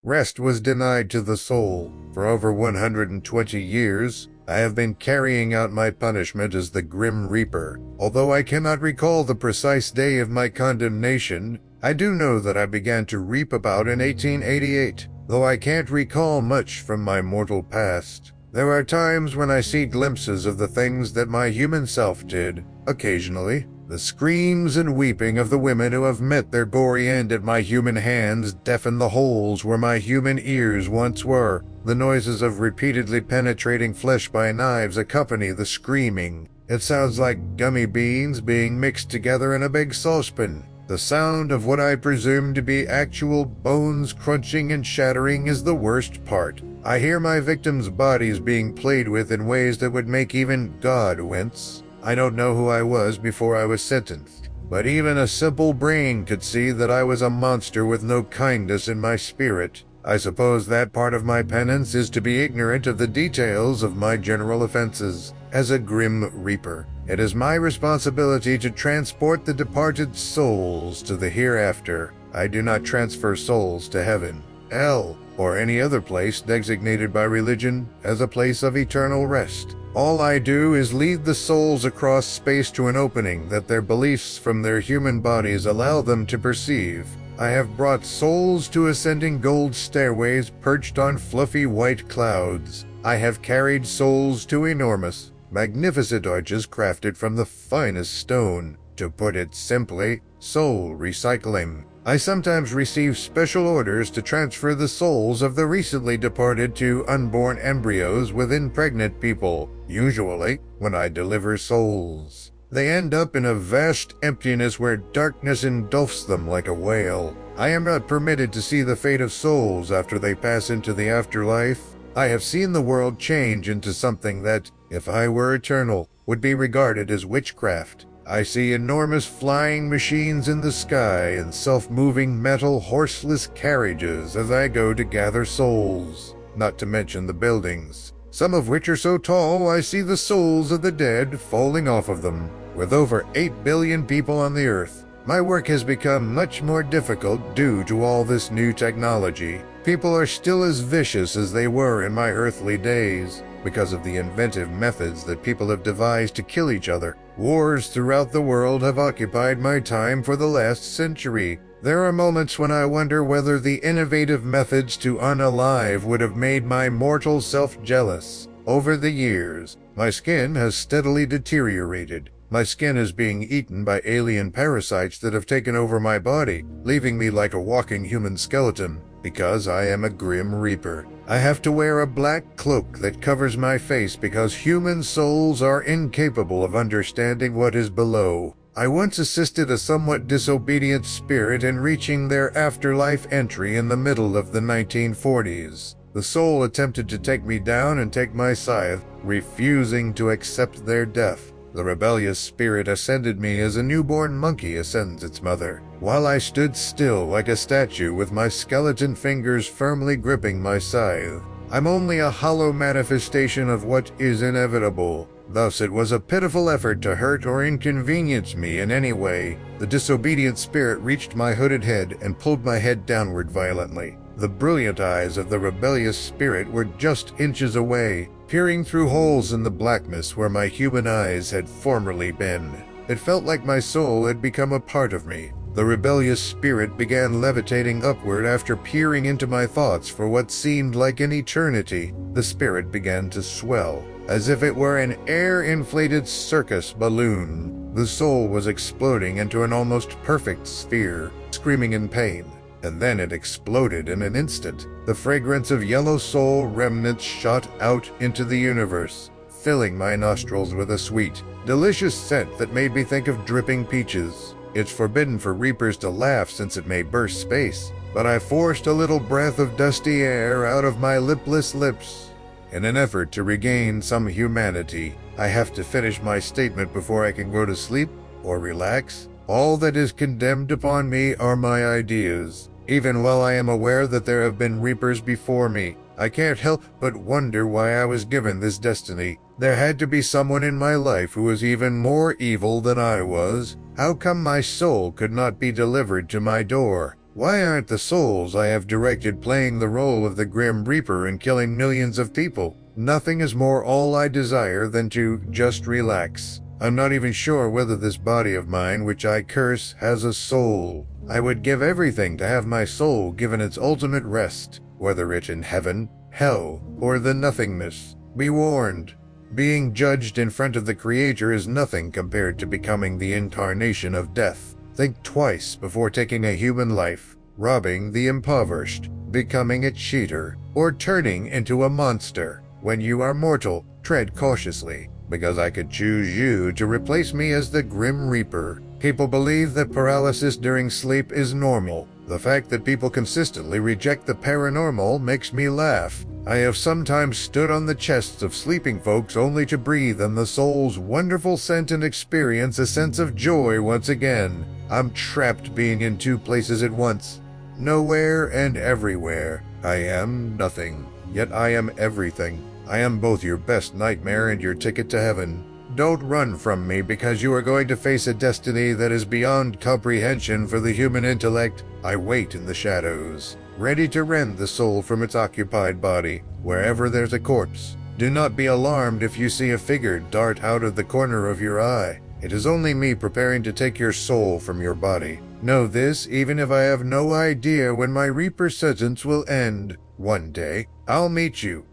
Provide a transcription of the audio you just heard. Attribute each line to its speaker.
Speaker 1: Rest was denied to the soul. For over 120 years, I have been carrying out my punishment as the Grim Reaper. Although I cannot recall the precise day of my condemnation, I do know that I began to reap about in 1888, though I can't recall much from my mortal past. There are times when I see glimpses of the things that my human self did. Occasionally, the screams and weeping of the women who have met their gory end at my human hands deafen the holes where my human ears once were. The noises of repeatedly penetrating flesh by knives accompany the screaming. It sounds like gummy beans being mixed together in a big saucepan. The sound of what I presume to be actual bones crunching and shattering is the worst part. I hear my victims' bodies being played with in ways that would make even God wince. I don't know who I was before I was sentenced, but even a simple brain could see that I was a monster with no kindness in my spirit. I suppose that part of my penance is to be ignorant of the details of my general offenses. As a Grim Reaper, it is my responsibility to transport the departed souls to the hereafter. I do not transfer souls to heaven, hell, or any other place designated by religion as a place of eternal rest. All I do is lead the souls across space to an opening that their beliefs from their human bodies allow them to perceive. I have brought souls to ascending gold stairways perched on fluffy white clouds. I have carried souls to enormous, magnificent arches crafted from the finest stone. To put it simply, soul recycling. I sometimes receive special orders to transfer the souls of the recently departed to unborn embryos within pregnant people. Usually, when I deliver souls, they end up in a vast emptiness where darkness engulfs them like a whale. I am not permitted to see the fate of souls after they pass into the afterlife. I have seen the world change into something that, if I were eternal, would be regarded as witchcraft. I see enormous flying machines in the sky and self-moving metal horseless carriages as I go to gather souls, not to mention the buildings, some of which are so tall I see the souls of the dead falling off of them. With over 8 billion people on the earth, my work has become much more difficult due to all this new technology. People are still as vicious as they were in my earthly days, because of the inventive methods that people have devised to kill each other. Wars throughout the world have occupied my time for the last century. There are moments when I wonder whether the innovative methods to unalive would have made my mortal self jealous. Over the years, my skin has steadily deteriorated. My skin is being eaten by alien parasites that have taken over my body, leaving me like a walking human skeleton. Because I am a Grim Reaper, I have to wear a black cloak that covers my face because human souls are incapable of understanding what is below. I once assisted a somewhat disobedient spirit in reaching their afterlife entry in the middle of the 1940s. The soul attempted to take me down and take my scythe, refusing to accept their death. The rebellious spirit ascended me as a newborn monkey ascends its mother, while I stood still like a statue with my skeleton fingers firmly gripping my scythe. I'm only a hollow manifestation of what is inevitable. Thus it was a pitiful effort to hurt or inconvenience me in any way. The disobedient spirit reached my hooded head and pulled my head downward violently. The brilliant eyes of the rebellious spirit were just inches away, peering through holes in the blackness where my human eyes had formerly been. It felt like my soul had become a part of me. The rebellious spirit began levitating upward after peering into my thoughts for what seemed like an eternity. The spirit began to swell, as if it were an air-inflated circus balloon. The soul was exploding into an almost perfect sphere, screaming in pain. And then it exploded in an instant. The fragrance of yellow soul remnants shot out into the universe, filling my nostrils with a sweet, delicious scent that made me think of dripping peaches. It's forbidden for reapers to laugh since it may burst space, but I forced a little breath of dusty air out of my lipless lips. In an effort to regain some humanity, I have to finish my statement before I can go to sleep or relax. All that is condemned upon me are my ideas. Even while I am aware that there have been reapers before me, I can't help but wonder why I was given this destiny. There had to be someone in my life who was even more evil than I was. How come my soul could not be delivered to my door? Why aren't the souls I have directed playing the role of the Grim Reaper and killing millions of people? Nothing is more all I desire than to just relax. I'm not even sure whether this body of mine, which I curse, has a soul. I would give everything to have my soul given its ultimate rest, whether it's in heaven, hell, or the nothingness. Be warned. Being judged in front of the Creator is nothing compared to becoming the incarnation of death. Think twice before taking a human life, robbing the impoverished, becoming a cheater, or turning into a monster. When you are mortal, tread cautiously, because I could choose you to replace me as the Grim Reaper. People believe that paralysis during sleep is normal. The fact that people consistently reject the paranormal makes me laugh. I have sometimes stood on the chests of sleeping folks only to breathe in the soul's wonderful scent and experience a sense of joy once again. I'm trapped being in two places at once. Nowhere and everywhere. I am nothing, yet I am everything. I am both your best nightmare and your ticket to heaven. Don't run from me because you are going to face a destiny that is beyond comprehension for the human intellect. I wait in the shadows, ready to rend the soul from its occupied body, wherever there's a corpse. Do not be alarmed if you see a figure dart out of the corner of your eye. It is only me preparing to take your soul from your body. Know this, even if I have no idea when my Reaper sentence will end. One day, I'll meet you,